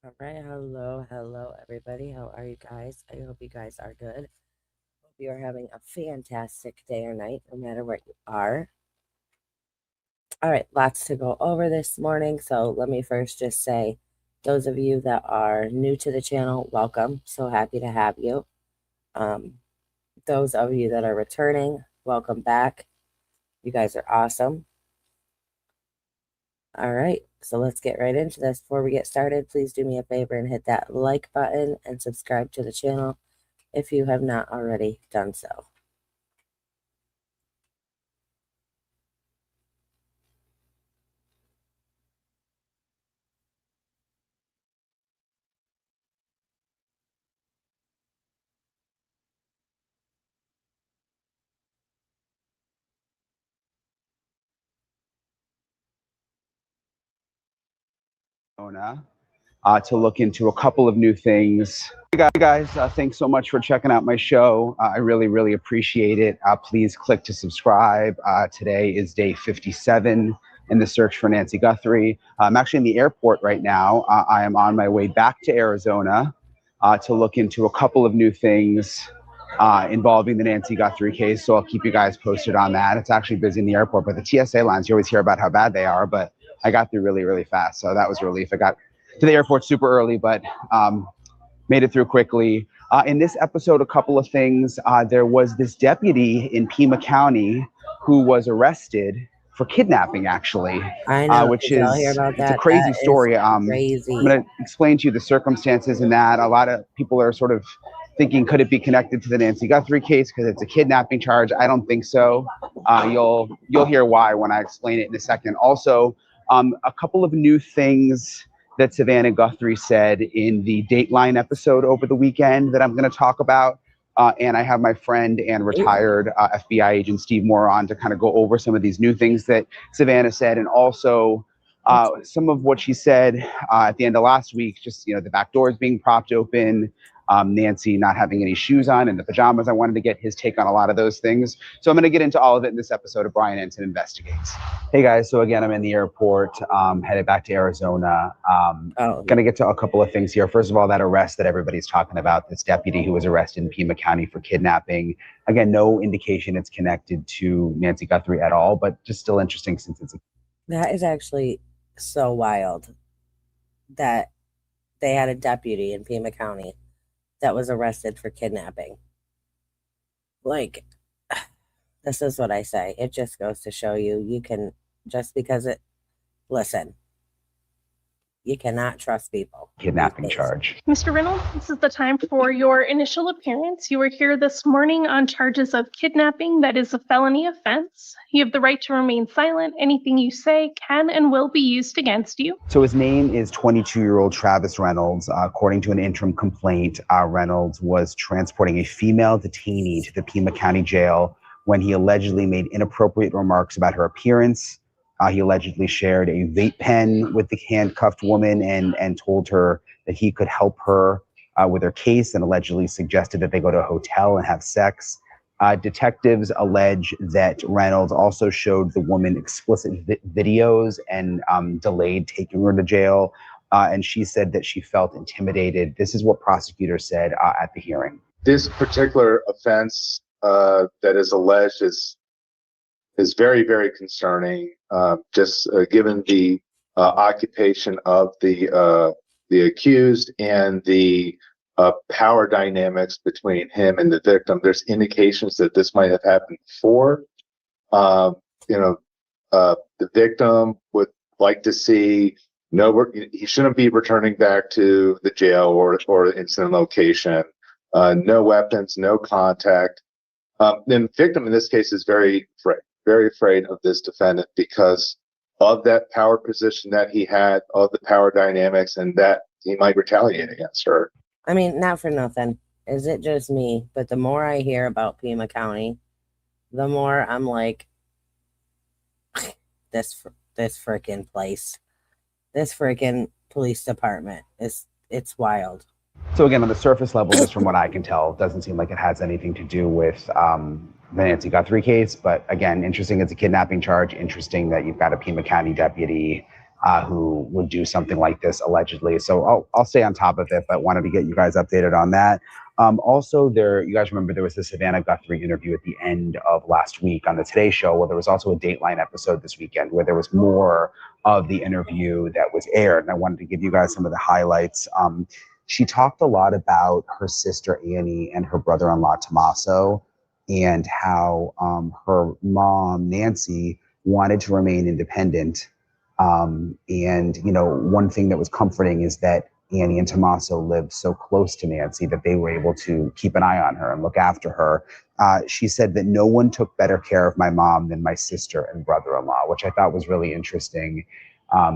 All right, hello, everybody. How are you guys? I hope you guys are good. Hope you are having a fantastic day or night, no matter where you are. All right, lots to go over this morning. So let me first just say, those of you that are new to the channel, welcome. So happy to have you. Um, those of you that are returning, welcome back. You guys are awesome. All right, so let's get right into this. Before we get started, please do me a favor and hit that like button and subscribe to the channel if you have not already done so. To look into a couple of new things. Hey guys, thanks so much for checking out my show. I really appreciate it. Please click to subscribe. Today is day 57 in the search for Nancy Guthrie. I'm actually in the airport right now. I am on my way back to Arizona to look into a couple of new things involving the Nancy Guthrie case. So I'll keep you guys posted on that. It's actually busy in the airport, but the TSA lines, you always hear about how bad they are, but I got through really fast. So that was a relief. I got to the airport super early, but made it through quickly. In this episode, a couple of things. There was this deputy in Pima County who was arrested for kidnapping, actually, I know. which Did y'all hear is, about it's a that? That crazy is story. I'm crazy. going to explain to you the circumstances in that. A lot of people are sort of thinking, could it be connected to the Nancy Guthrie case because it's a kidnapping charge? I don't think so. You'll hear why when I explain it in a second. Also, a couple of new things that Savannah Guthrie said in the Dateline episode over the weekend that I'm going to talk about. And I have my friend and retired FBI agent Steve Moore on to kind of go over some of these new things that Savannah said, and also some of what she said at the end of last week, just, you know, the back doors being propped open, Nancy not having any shoes on and the pajamas. I wanted to get his take on a lot of those things. So I'm going to get into all of it in this episode of Brian Ensign Investigates. Hey guys, so again, I'm in the airport, headed back to Arizona. Going to get to a couple of things here. First of all, that arrest that everybody's talking about, this deputy who was arrested in Pima County for kidnapping. Again, no indication it's connected to Nancy Guthrie at all, but just still interesting since it's That is actually so wild that they had a deputy in Pima County that was arrested for kidnapping. Like, this is what I say. It just goes to show you, you can, just because it, listen, you cannot trust people. kidnapping charge. Mr. Reynolds, this is the time for your initial appearance. You were here this morning on charges of kidnapping. That is a felony offense. You have the right to remain silent. Anything you say can and will be used against you. So his name is 22-year-old Travis Reynolds. According to an interim complaint, Reynolds was transporting a female detainee to the Pima County Jail when he allegedly made inappropriate remarks about her appearance. He allegedly shared a vape pen with the handcuffed woman and told her that he could help her with her case, and allegedly suggested that they go to a hotel and have sex. Detectives allege that Reynolds also showed the woman explicit videos and delayed taking her to jail. And she said that she felt intimidated. This is what prosecutors said at the hearing. This particular offense that is alleged is very concerning. Given the occupation of the accused and the power dynamics between him and the victim, there's indications that this might have happened before. The victim would like to see he shouldn't be returning back to the jail or incident location. No weapons, no contact. The victim in this case is very afraid of this defendant because of that power position that he had, of the power dynamics, and that he might retaliate against her. I mean, not for nothing. Is it just me? But the more I hear about Pima County, the more I'm like, this freaking place, this freaking police department it's wild. So again, on the surface level, just from what I can tell, it doesn't seem like it has anything to do with the Nancy Guthrie case. But again, interesting, it's a kidnapping charge. Interesting that you've got a Pima County deputy who would do something like this allegedly. So I'll stay on top of it, but wanted to get you guys updated on that. Also, you guys remember there was the Savannah Guthrie interview at the end of last week on the Today Show. Well, there was also a Dateline episode this weekend where there was more of the interview that was aired, and I wanted to give you guys some of the highlights. She talked a lot about her sister Annie and her brother-in-law Tommaso, and how her mom Nancy wanted to remain independent. And, one thing that was comforting is that Annie and Tommaso lived so close to Nancy that they were able to keep an eye on her and look after her. She said that no one took better care of my mom than my sister and brother-in-law, which I thought was really interesting,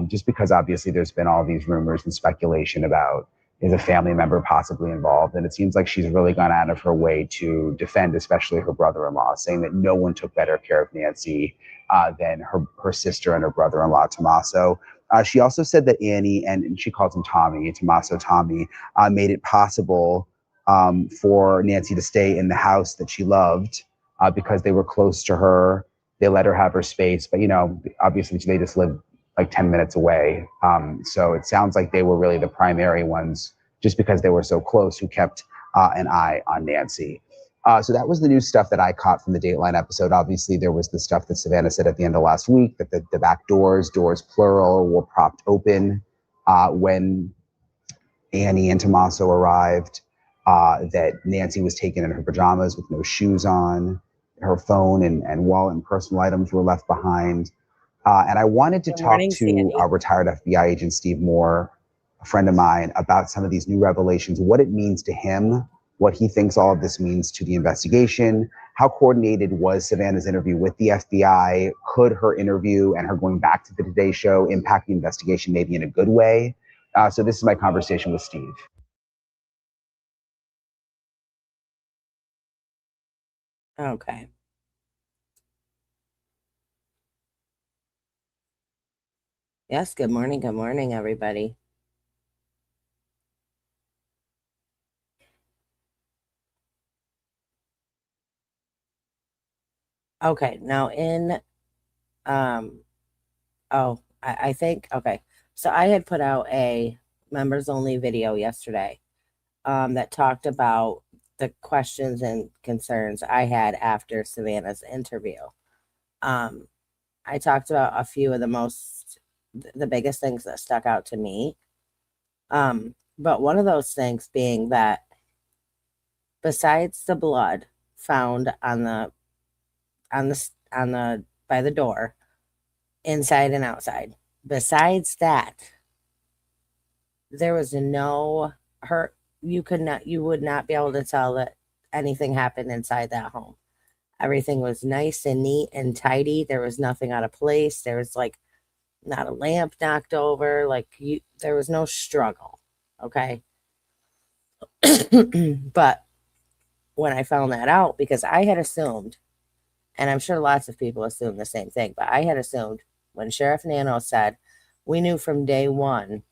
just because obviously there's been all these rumors and speculation about, is a family member possibly involved? And it seems like she's really gone out of her way to defend, especially her brother-in-law, saying that no one took better care of Nancy than her sister and her brother-in-law, Tommaso. She also said that Annie, and she calls him Tommy, Tommaso Tommy, made it possible for Nancy to stay in the house that she loved because they were close to her. They let her have her space, but, obviously they just lived like 10 minutes away. So it sounds like they were really the primary ones, just because they were so close, who kept an eye on Nancy. So that was the new stuff that I caught from the Dateline episode. Obviously, there was the stuff that Savannah said at the end of last week, that the back doors plural, were propped open when Annie and Tommaso arrived, that Nancy was taken in her pajamas with no shoes on, her phone and wallet and personal items were left behind. And I wanted to Good talk morning, to Sandy. retired FBI agent Steve Moore, a friend of mine, about some of these new revelations, what it means to him, what he thinks all of this means to the investigation. How coordinated was Savannah's interview with the FBI? Could her interview and her going back to the Today Show impact the investigation maybe in a good way? So this is my conversation with Steve. Okay. Yes, good morning, everybody. Okay, now I think, okay. So I had put out a members only video yesterday that talked about the questions and concerns I had after Savannah's interview. I talked about a few of the biggest things that stuck out to me. But one of those things being that besides the blood found by the door, inside and outside, besides that, there was no hurt. You would not be able to tell that anything happened inside that home. Everything was nice and neat and tidy. There was nothing out of place. There was like not a lamp knocked over. There was no struggle. Okay. But when I found that out, because I had assumed, and I'm sure lots of people assume the same thing, but I had assumed when Sheriff Nano said, we knew from day one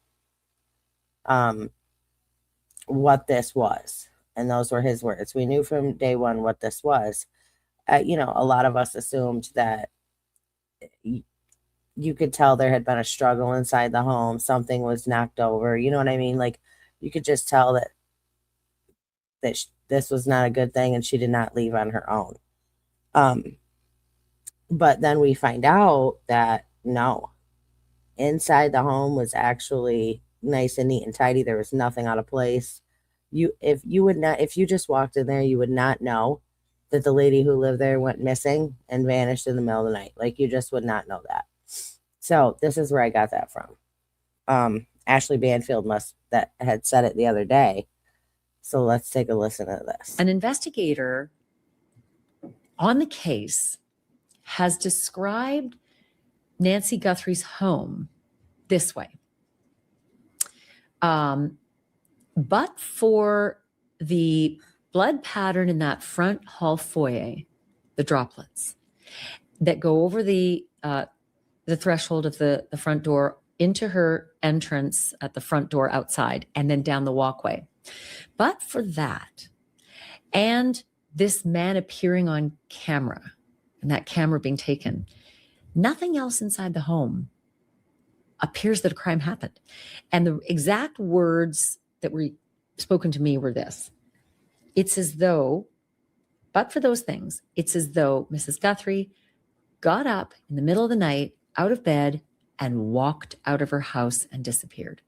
what this was. And those were his words. We knew from day one what this was. A lot of us assumed that you could tell there had been a struggle inside the home. Something was knocked over. You know what I mean? Like, you could just tell that this was not a good thing and she did not leave on her own. But then we find out that no, inside the home was actually nice and neat and tidy. There was nothing out of place. If you just walked in there, you would not know that the lady who lived there went missing and vanished in the middle of the night. Like, you just would not know that. So this is where I got that from. Ashley Banfield had said it the other day. So let's take a listen to this. An investigator on the case has described Nancy Guthrie's home this way. But for the blood pattern in that front hall foyer, the droplets that go over the threshold of the front door into her entrance at the front door outside and then down the walkway. But for that, and this man appearing on camera and that camera being taken, nothing else inside the home appears that a crime happened. And the exact words that were spoken to me were this: it's as though, but for those things, it's as though Mrs. Guthrie got up in the middle of the night, out of bed, and walked out of her house and disappeared.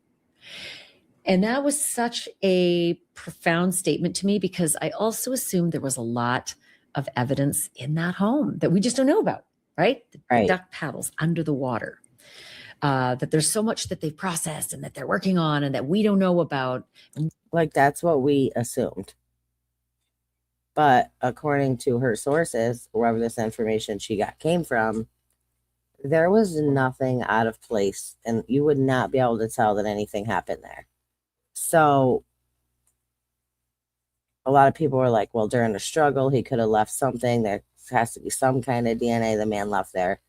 And that was such a profound statement to me, because I also assumed there was a lot of evidence in that home that we just don't know about, right? The duck paddles under the water, that there's so much that they've processed and that they're working on and that we don't know about. Like, that's what we assumed. But according to her sources, wherever this information she got came from, there was nothing out of place, and you would not be able to tell that anything happened there. So a lot of people were like, well, during the struggle, he could have left something. There has to be some kind of DNA the man left there.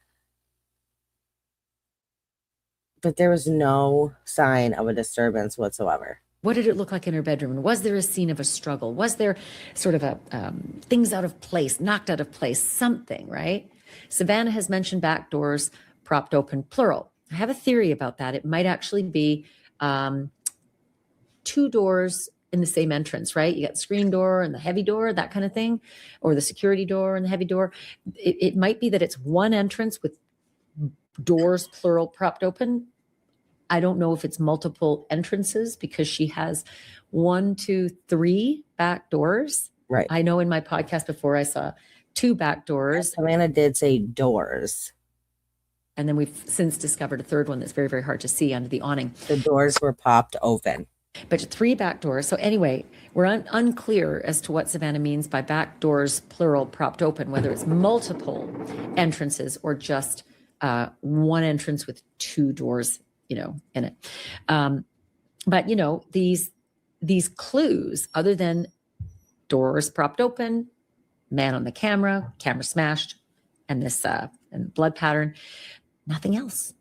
But there was no sign of a disturbance whatsoever. What did it look like in her bedroom? And was there a scene of a struggle? Was there sort of a things out of place, knocked out of place, something, right? Savannah has mentioned back doors propped open, plural. I have a theory about that. It might actually be two doors in the same entrance, right? You got the screen door and the heavy door, that kind of thing, or the security door and the heavy door. It might be that it's one entrance with doors, plural, propped open. I don't know if it's multiple entrances, because she has 1, 2, 3 back doors. Right. I know in my podcast before I saw 2 back doors. Savannah did say doors. And then we've since discovered a third one that's very, very hard to see under the awning. The doors were popped open. But 3 back doors. So anyway, we're unclear as to what Savannah means by back doors, plural, propped open, whether it's multiple entrances or just one entrance with 2 doors, in it. But these clues, other than doors propped open, man on the camera smashed, and this and blood pattern, nothing else.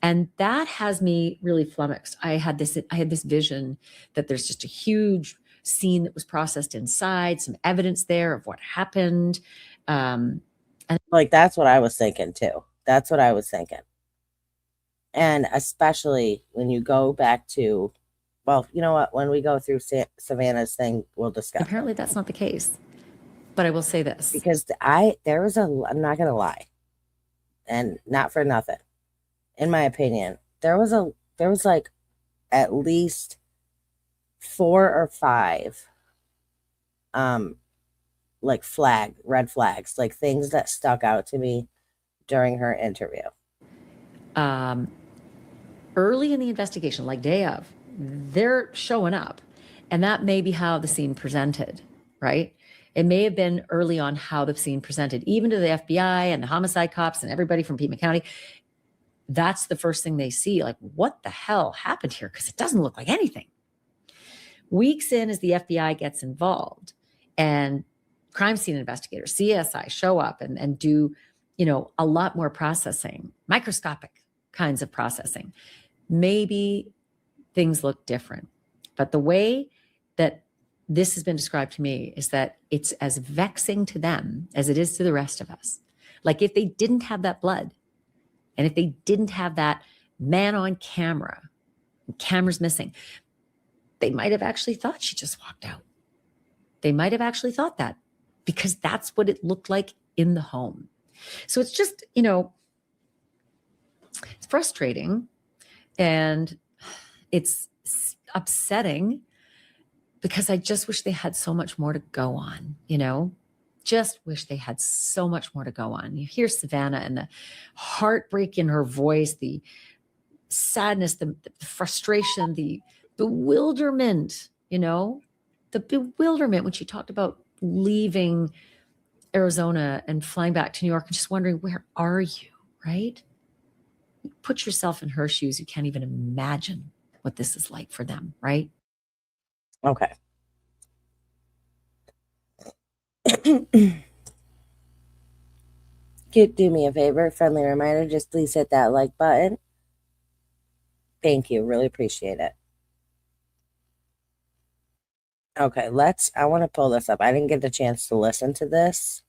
And that has me really flummoxed. I had this vision that there's just a huge scene that was processed inside, some evidence there of what happened. And like, that's what I was thinking too. That's what I was thinking. And especially when you go back to, well, you know what? When we go through Savannah's thing, we'll discuss. Apparently that's not the case. But I will say this. Because I'm not going to lie. And not for nothing. In my opinion, there was like at least 4 or 5 like red flags, like things that stuck out to me during her interview. Early in the investigation, like day of, they're showing up, and that may be how the scene presented, right? It may have been early on how the scene presented, even to the FBI and the homicide cops and everybody from Pima County. That's the first thing they see, like, what the hell happened here? Because it doesn't look like anything. Weeks in, as the FBI gets involved and crime scene investigators, CSI, show up and do, a lot more processing, microscopic kinds of processing, maybe things look different. But the way that this has been described to me is that it's as vexing to them as it is to the rest of us. Like, if they didn't have that blood, and if they didn't have that man on camera, and cameras missing, they might have actually thought she just walked out. They might have actually thought that, because that's what it looked like in the home. So it's just, it's frustrating, and it's upsetting, because I just wish they had so much more to go on, just wish they had so much more to go on. You hear Savannah and the heartbreak in her voice, the sadness, the frustration, the bewilderment, the bewilderment when she talked about leaving Arizona and flying back to New York and just wondering, where are you, right? Put yourself in her shoes. You can't even imagine what this is like for them, right? Okay. Do me a favor, friendly reminder, just please hit that like button. Thank you, really appreciate it. Okay, I want to pull this up. I didn't get the chance to listen to this.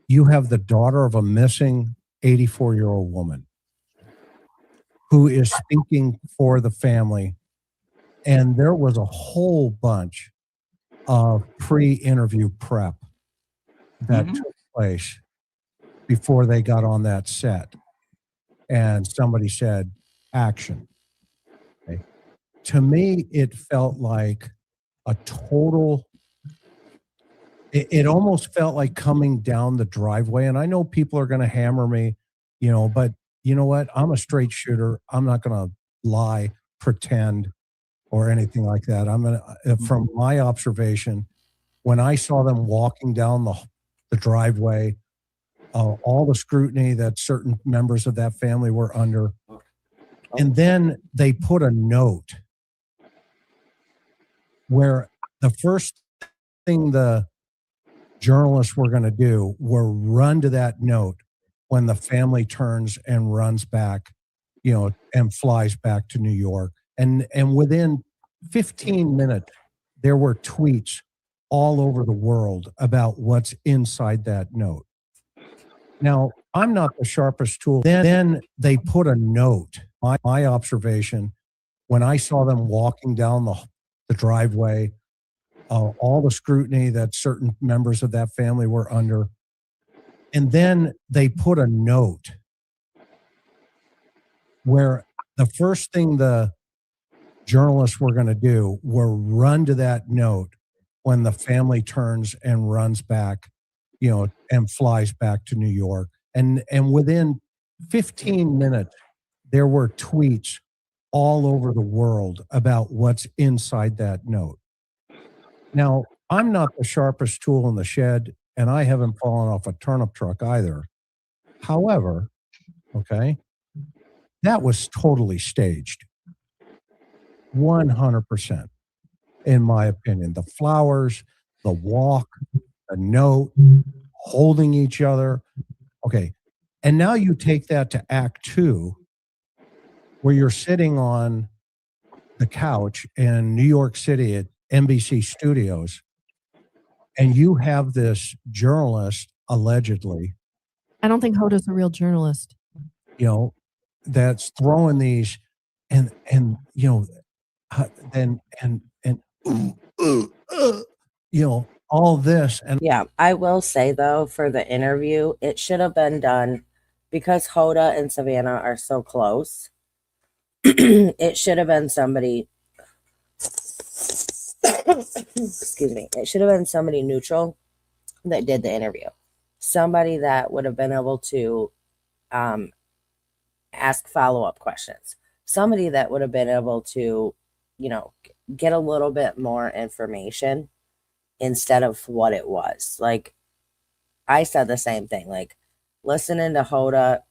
you have the daughter of a missing 84-year-old woman who is speaking for the family. And there was a whole bunch of pre-interview prep that took place before they got on that set. And somebody said, action. Okay. To me, it felt like a total, it almost felt like coming down the driveway. And I know people are going to hammer me, but you know what? I'm a straight shooter. I'm not going to lie, pretend, or anything like that. From my observation, when I saw them walking down the driveway, all the scrutiny that certain members of that family were under, and then they put a note where the first thing the journalists were going to do were run to that note when the family turns and runs back, and flies back to New York. And within 15 minutes, there were tweets all over the world about what's inside that note. Now, I'm not the sharpest tool. Then they put a note. My observation, when I saw them walking down the driveway, all the scrutiny that certain members of that family were under, and then they put a note where the first thing the journalists were going to do were run to that note when the family turns and runs back, and flies back to New York. And within 15 minutes, there were tweets all over the world about what's inside that note. Now, I'm not the sharpest tool in the shed, and I haven't fallen off a turnip truck either. However, okay, that was totally staged. 100%, in my opinion. The flowers, the walk, the note, holding each other. Okay. And now you take that to act 2, where you're sitting on the couch in New York City at NBC Studios, and you have this journalist, allegedly. I don't think Hoda's a real journalist. That's throwing these and all this. And yeah, I will say though, for the interview, it should have been done because Hoda and Savannah are so close. It should have been somebody excuse me, it should have been somebody neutral that did the interview. Somebody that would have been able to ask follow-up questions. Somebody that would have been able to, get a little bit more information instead of what it was. Like, I said the same thing. Like, listening to Hoda,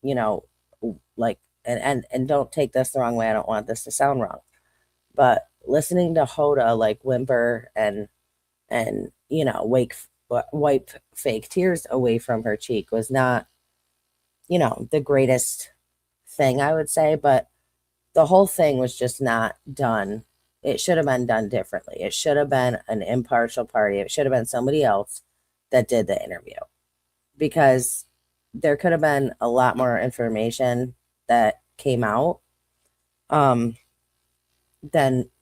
and don't take this the wrong way. I don't want this to sound wrong. But listening to Hoda, like, whimper and wipe fake tears away from her cheek was not, the greatest thing, I would say. But the whole thing was just not done. It should have been done differently. It should have been an impartial party. It should have been somebody else that did the interview, because there could have been a lot more information that came out than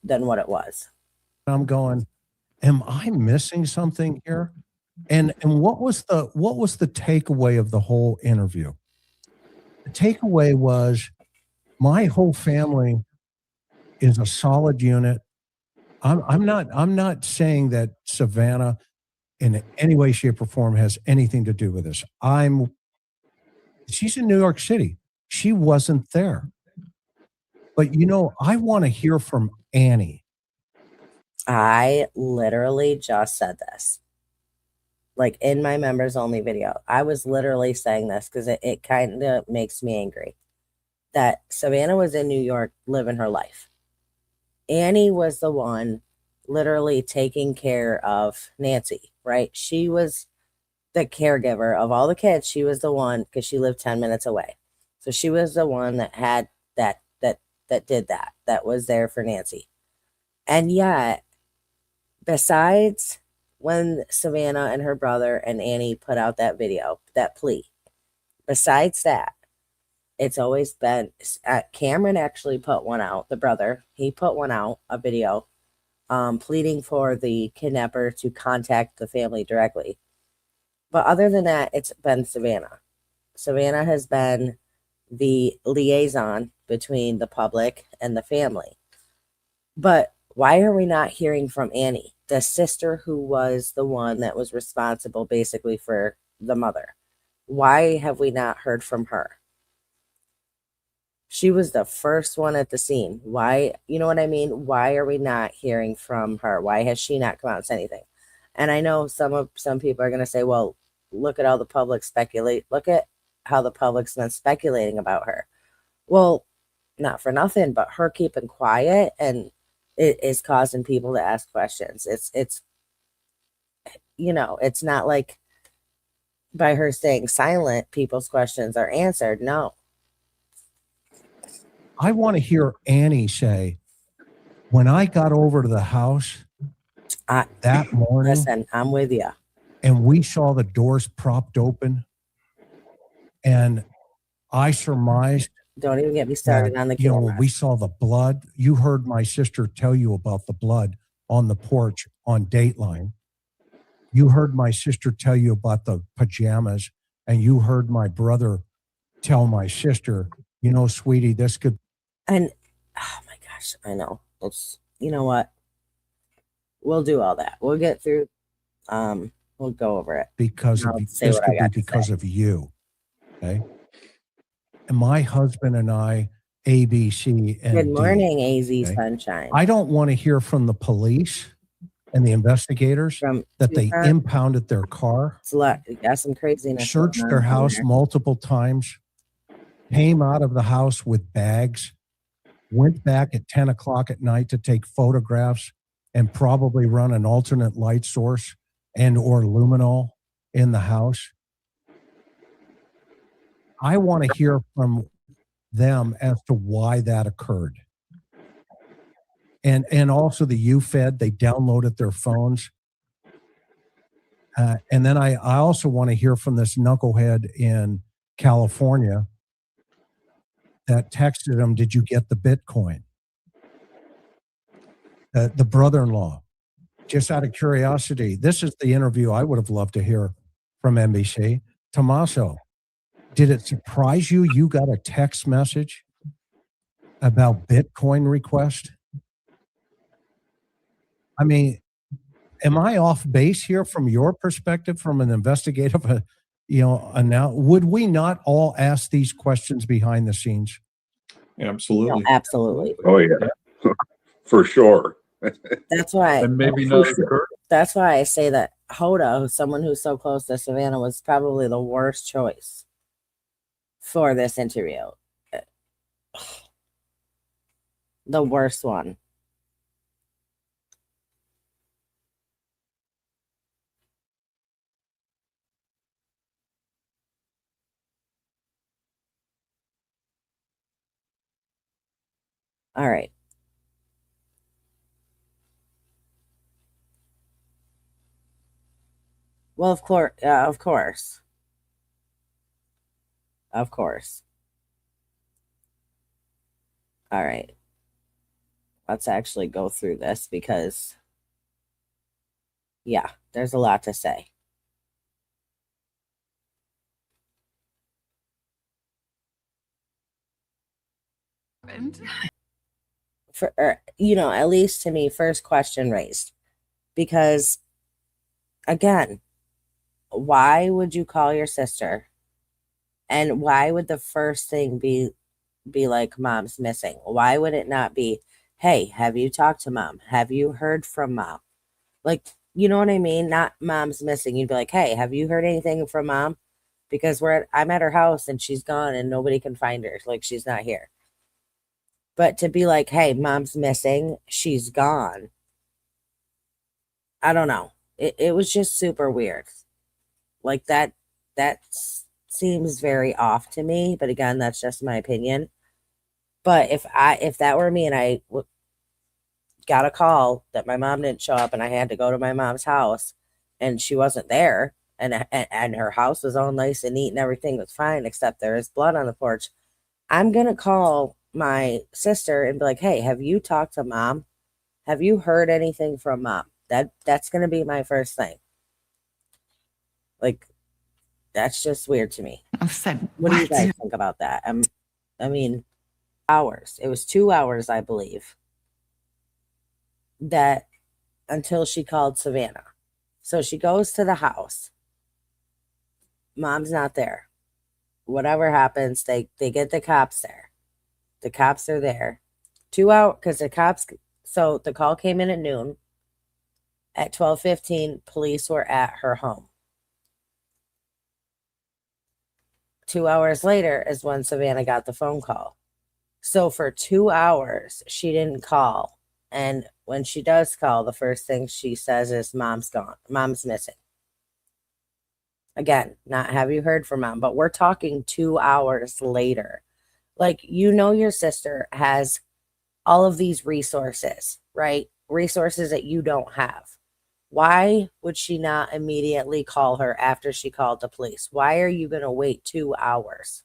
what it was. I'm going, am I missing something here? And what was the takeaway of the whole interview? The takeaway was, my whole family is a solid unit. I'm not saying that Savannah in any way, shape, or form has anything to do with this. She's in New York City. She wasn't there. But I want to hear from Annie. I literally just said this. Like, in my members only video, I was literally saying this because it kind of makes me angry that Savannah was in New York living her life. Annie was the one literally taking care of Nancy, right? She was the caregiver of all the kids. She was the one, because she lived 10 minutes away. So she was the one that had that did that was there for Nancy. And yet, besides when Savannah and her brother and Annie put out that video, that plea. Besides that, it's always been Cameron actually put one out, the brother. He put one out, a video, pleading for the kidnapper to contact the family directly. But other than that, it's been Savannah. Savannah has been the liaison between the public and the family. But why are we not hearing from Annie, the sister who was the one that was responsible basically for the mother? Why have we not heard from her? She was the first one at the scene. Why, you know what I mean? Why are we not hearing from her? Why has she not come out and said anything? And I know some people are going to say, well, look at how the public speculate. Look at how the public's been speculating about her. Well, not for nothing, but her keeping quiet and it is causing people to ask questions. It's you know, it's not like by her staying silent, people's questions are answered. No. I want to hear Annie say, when I got over to the house that morning, Listen, I'm with you. and we saw the doors propped open, and I surmised Don't even get me started that, on the you know, camera. when we saw the blood, you heard my sister tell you about the blood on the porch on Dateline. You heard my sister tell you about the pajamas, and you heard my brother tell my sister, you know, sweetie, this could. And oh my gosh, I know. It's, you know what? We'll do all that. We'll get through. We'll go over it. Because of I'll say this what I could be got to because say. of you. Okay. And my husband and I, ABC and Good D, morning, AZ okay? Sunshine. I don't want to hear from the police and the investigators From that they Tucson. impounded their car, It's a lot. You got some craziness. searched going their on house there. multiple times, came out of the house with bags, went back at 10 o'clock at night to take photographs and probably run an alternate light source and or luminol in the house. I want to hear from them as to why that occurred. And also the UFED, they downloaded their phones. And then I also want to hear from this knucklehead in California that texted him, did you get the Bitcoin? The brother-in-law, just out of curiosity, this is the interview I would have loved to hear from NBC. Tommaso, did it surprise you you got a text message about Bitcoin request? I mean, am I off base here from your perspective, from an investigative, now would we not all ask these questions behind the scenes? No, Absolutely. absolutely. Oh yeah, for sure. That's why. And maybe not as Kurt. That's why I say that Hoda, someone who's so close to Savannah, was probably the worst choice for this interview. The worst one. All right. Well, of course, of course. Of course. All right. Let's actually go through this because, yeah, there's a lot to say. For, at least to me, first question raised. Because, again, why would you call your sister? And why would the first thing be like, mom's missing? Why would it not be, hey, have you talked to mom? Have you heard from mom? Like, you know what I mean? Not mom's missing. You'd be like, hey, have you heard anything from mom? Because I'm at her house and she's gone and nobody can find her. Like, she's not here. But to be like, hey, mom's missing, she's gone. I don't know. It was just super weird. Like that seems very off to me. But again, that's just my opinion. But if that were me and I got a call that my mom didn't show up and I had to go to my mom's house and she wasn't there, and her house was all nice and neat and everything was fine, except there is blood on the porch, I'm going to call my sister and be like, hey, have you talked to mom? Have you heard anything from mom? That's going to be my first thing. Like, that's just weird to me. I've said, What do you guys think about that? I mean, hours. It was 2 hours, I believe, that until she called Savannah. So she goes to the house. Mom's not there. Whatever happens, they get the cops there. The cops are there. 2 hours, because the cops, so the call came in at noon. At 12:15, police were at her home. 2 hours later is when Savannah got the phone call. So for 2 hours, she didn't call. And when she does call, the first thing she says is, mom's gone. Mom's missing. Again, not have you heard from mom, but we're talking 2 hours later. Like, you know, your sister has all of these resources, right? Resources that you don't have. Why would she not immediately call her after she called the police? Why are you going to wait 2 hours?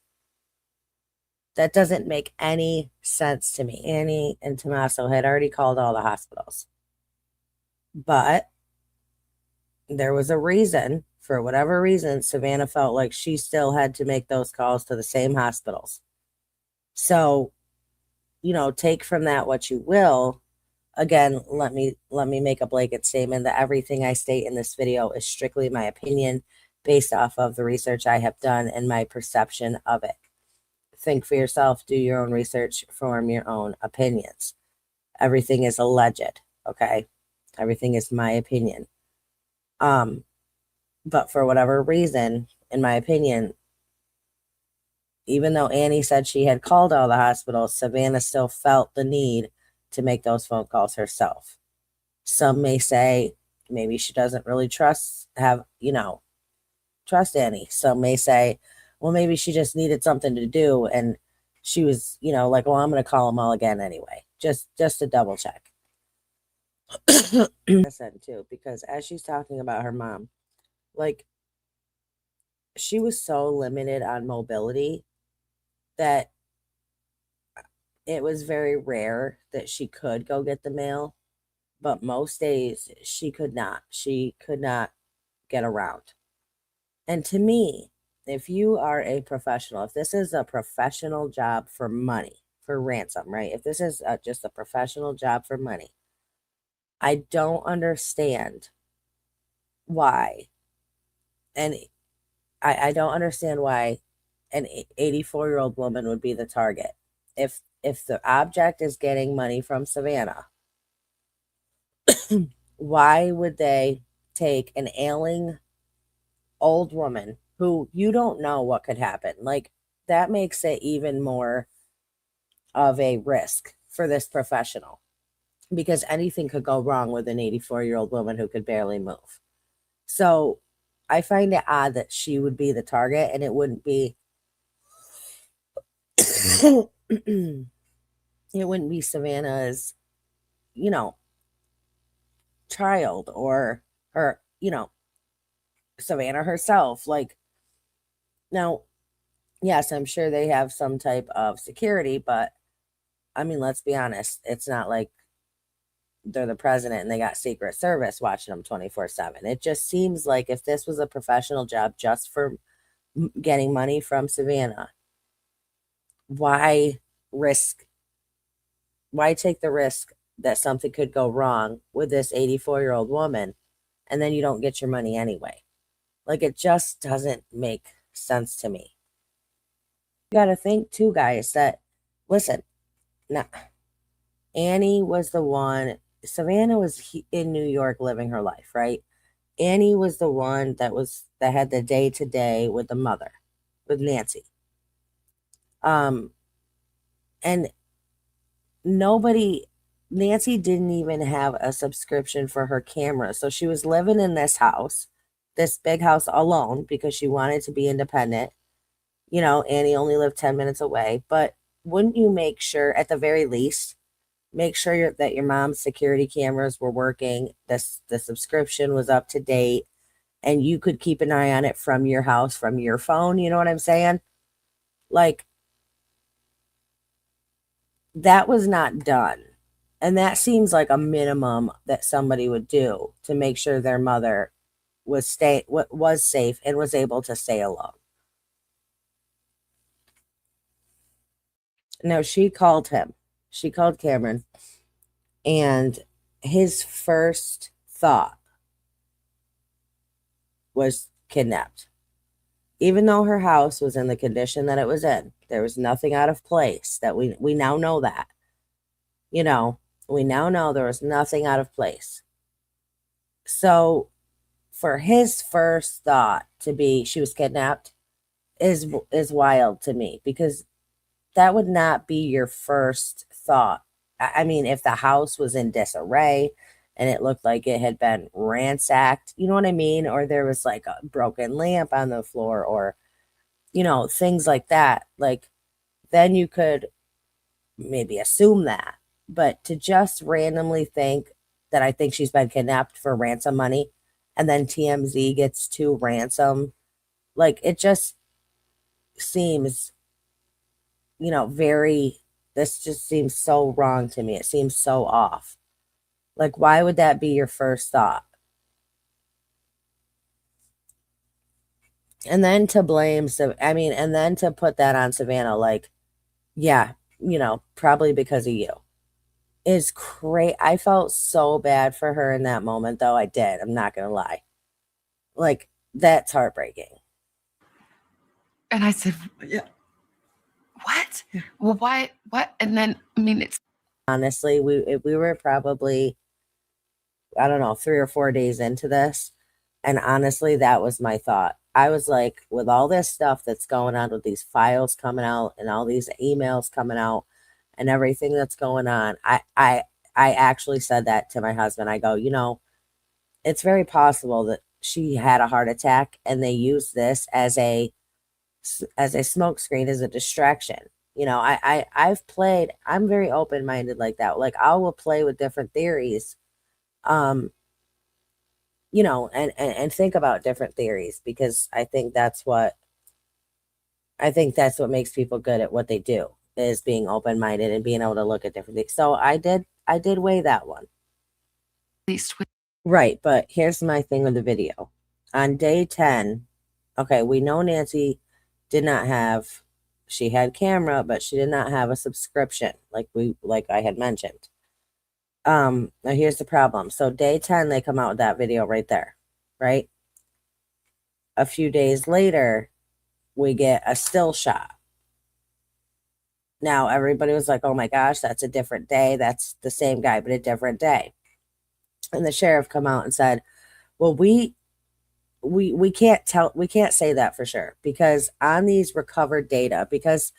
That doesn't make any sense to me. Annie and Tommaso had already called all the hospitals. But there was a reason, for whatever reason, Savannah felt like she still had to make those calls to the same hospitals. So, you know, take from that what you will. Again, let me make a blanket statement that everything I state in this video is strictly my opinion based off of the research I have done and my perception of it. Think for yourself, do your own research, form your own opinions. Everything is alleged, okay? Everything is my opinion. But for whatever reason, in my opinion, even though Annie said she had called all the hospitals, Savannah still felt the need to make those phone calls herself. Some may say maybe she doesn't really trust Annie. Some may say, well, maybe she just needed something to do and she was, like, well, I'm going to call them all again anyway, just to double check. I said too, because as she's talking about her mom, like, she was so limited on mobility that it was very rare that she could go get the mail, but most days she could not. She could not get around. And to me, if you are a professional, if this is a professional job for money, for ransom, right? If this is just a professional job for money, I don't understand why. And I don't understand why an 84-year-old woman would be the target. If the object is getting money from Savannah, why would they take an ailing old woman who you don't know what could happen? Like, that makes it even more of a risk for this professional, because anything could go wrong with an 84-year-old woman who could barely move. So I find it odd that she would be the target and it wouldn't be it wouldn't be Savannah's, child or her, Savannah herself. Like, now, yes, I'm sure they have some type of security, but I mean, let's be honest. It's not like they're the president and they got Secret Service watching them 24/7. It just seems like if this was a professional job just for getting money from Savannah, why take the risk that something could go wrong with this 84-year-old woman and then you don't get your money anyway? Like, it just doesn't make sense to me. You got to think too, guys, that, listen, now, Annie was the one, Savannah was in New York living her life, right? Annie was the one that had the day-to-day with the mother, with Nancy. And Nancy didn't even have a subscription for her camera. So she was living in this house, this big house, alone because she wanted to be independent. Annie only lived 10 minutes away. But wouldn't you make sure, at the very least, make sure that your mom's security cameras were working, the subscription was up to date, and you could keep an eye on it from your house, from your phone. You know what I'm saying? Like, that was not done. And that seems like a minimum that somebody would do to make sure their mother was safe and was able to stay alone. No, she called him. She called Cameron, and his first thought was kidnapped. Even though her house was in the condition that it was in, there was nothing out of place. That we now know that. You know, we now know there was nothing out of place. So for his first thought to be she was kidnapped is wild to me, because that would not be your first thought. I mean, if the house was in disarray and it looked like it had been ransacked, you know what I mean? Or there was like a broken lamp on the floor, or, you know, things like that. Like, then you could maybe assume that. But to just randomly think that I think she's been kidnapped for ransom money, and then TMZ gets to ransom, like, it just seems, you know, this just seems so wrong to me. It seems so off. Like, why would that be your first thought? And then to blame, and then to put that on Savannah, like, yeah, you know, probably because of you, is crazy. I felt so bad for her in that moment, though. I did. I'm not going to lie. Like, that's heartbreaking. And I said, yeah, what? Well, why? What? And then, I mean, it's honestly, we were probably, I don't know, 3 or 4 days into this. And honestly, that was my thought. I was like, with all this stuff that's going on, with these files coming out and all these emails coming out and everything that's going on, I actually said that to my husband. I go, you know, it's very possible that she had a heart attack and they used this as a smoke screen, as a distraction. You know, I'm very open-minded like that. Like, I will play with different theories, you know, and think about different theories, because I think that's what makes people good at what they do, is being open-minded and being able to look at different things. So I did weigh that one. at least with Right, but here's my thing with the video. On day 10, okay, we know Nancy did not have, she had camera, but she did not have a subscription, like I had mentioned. Now here's the problem. So day 10, they come out with that video right there, right? A few days later, we get a still shot. Now everybody was like, oh my gosh, that's a different day. That's the same guy, but a different day. And the sheriff come out and said, well, we can't say that for sure, because on these recovered data, because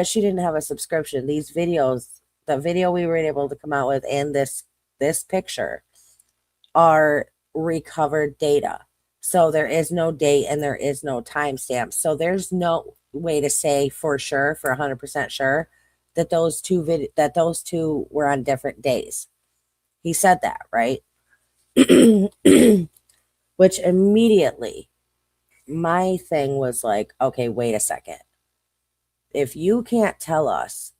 she didn't have a subscription, these videos, the video we were able to come out with and this picture are recovered data. So there is no date and there is no timestamp. So there's no way to say for sure, for 100% sure, that those two were on different days. He said that, right? Which immediately, my thing was like, okay, wait a second. If you can't tell us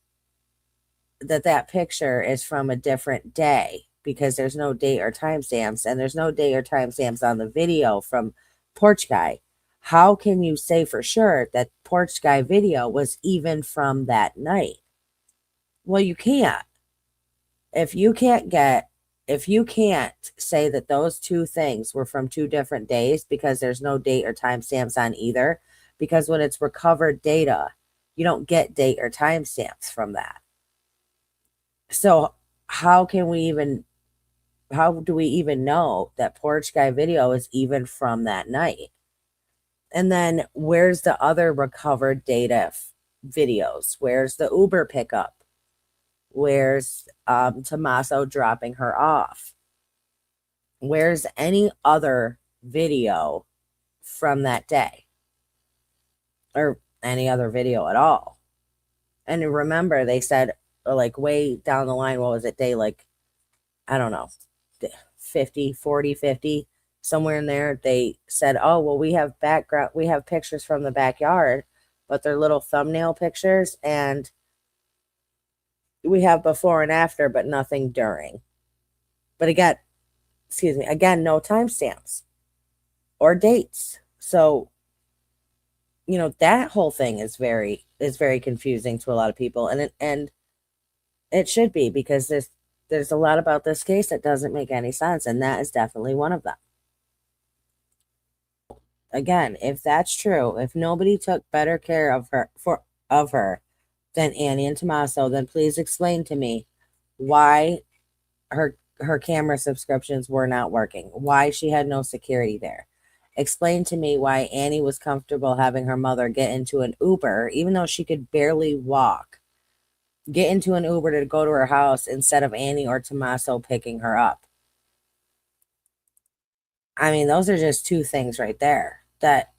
that picture is from a different day, because there's no date or timestamps, and there's no date or timestamps on the video from Porch Guy, how can you say for sure that Porch Guy video was even from that night? Well, you can't. If you can't say that those two things were from 2 different days, because there's no date or timestamps on either, because when it's recovered data, you don't get date or timestamps from that. So how do we even know that Porch Guy video is even from that night? And then where's the other recovered data videos? Where's the Uber pickup? Where's Tommaso dropping her off? Where's any other video from that day? Or any other video at all? And remember, they said, like, way down the line, what was it, day, like, I don't know, 50, 40, 50, somewhere in there they said, oh, well, we have pictures from the backyard, but they're little thumbnail pictures, and we have before and after, but nothing during. But again, no timestamps or dates. So, that whole thing is very confusing to a lot of people, and it should be, because there's a lot about this case that doesn't make any sense, and that is definitely one of them. Again, if that's true, if nobody took better care of her than Annie and Tommaso, then please explain to me why her camera subscriptions were not working, why she had no security there. Explain to me why Annie was comfortable having her mother get into an Uber, even though she could barely walk, get into an Uber to go to her house instead of Annie or Tommaso picking her up. I mean, those are just two things right there that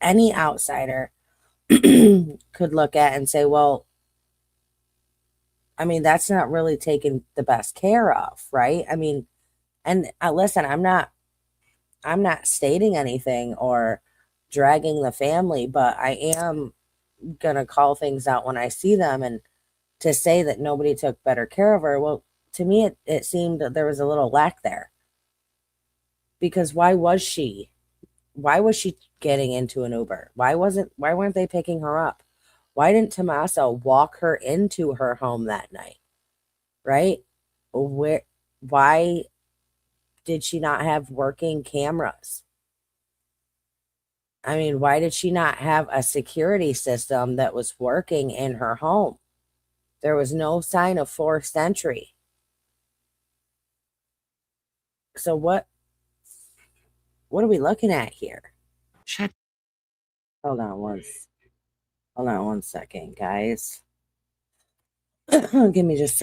any outsider could look at and say, well, I mean, that's not really taken the best care of, right? I mean, and listen, I'm not stating anything or dragging the family, but I am gonna call things out when I see them. And to say that nobody took better care of her, well, to me, it seemed that there was a little lack there. Because why was she getting into an Uber? Why weren't they picking her up? Why didn't Tommaso walk her into her home that night? Right? Why did she not have working cameras? I mean, why did she not have a security system that was working in her home? There was no sign of forced entry. So what are we looking at here? Hold on one second, guys. Give me just